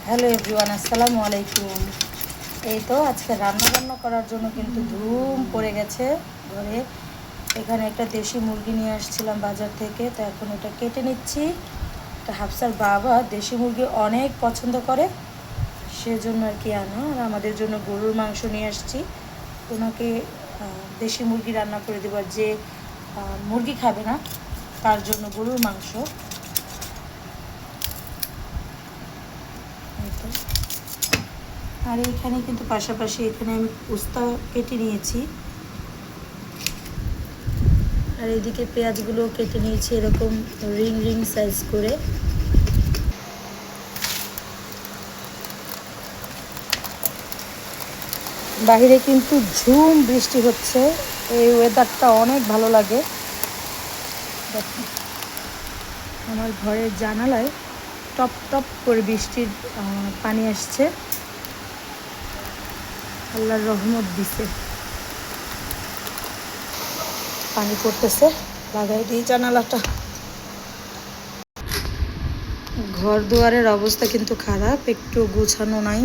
Hello everyone, আসসালামু আলাইকুম। এই তো আজকে রান্না করার জন্য কিন্তু ধুম পড়ে গেছে ঘরে। এখানে একটা দেশি মুরগি নিয়ে আসছিলাম বাজার থেকে, তো এখন এটা কেটে নিচ্ছি। এটা হাফসার বাবা দেশি মুরগি অনেক পছন্দ করে, সেজন্য আর কি আনা। আর আমাদের জন্য গরুর মাংস নিয়ে আসছি, ওনাকে দেশি মুরগি রান্না করে দেবো। আর যে মুরগি খাবে না তার জন্য গরুর মাংস। আর এইখানে কিন্তু পাশাপাশি এখানে আমি উস্তা কেটে নিয়েছি, আর এদিকে পেঁয়াজগুলো কেটে নিয়েছি এরকম রিং রিং সাইজ করে। বাহিরে কিন্তু ঝুম বৃষ্টি হচ্ছে, এই ওয়েদারটা অনেক ভালো লাগে। আমার ঘরের জানালায় টপ টপ করে বৃষ্টির পানি আসছে, আল্লাহর রহমত দিছে, পানি পড়তেছে। লাগাই দিই জানালাটা। ঘর দুয়ারের অবস্থা কিন্তু খারাপ, একটু গুছানো নাই।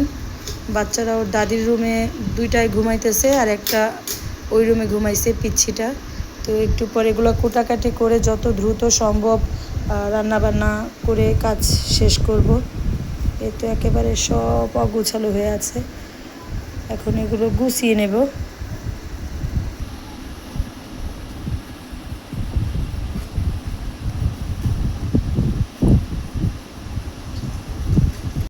বাচ্চারা ওর দাদির রুমে দুইটায় ঘুমাইতেছে, আর একটা ওই রুমে ঘুমাইছে পিচ্ছিটা। তো একটু পরে এগুলো কুটাকাটি করে যত দ্রুত সম্ভব রান্নাবান্না করে কাজ শেষ করব। এ তো একেবারে সব অগুছালো হয়ে আছে, এখন এগুলো গুছিয়ে নেব।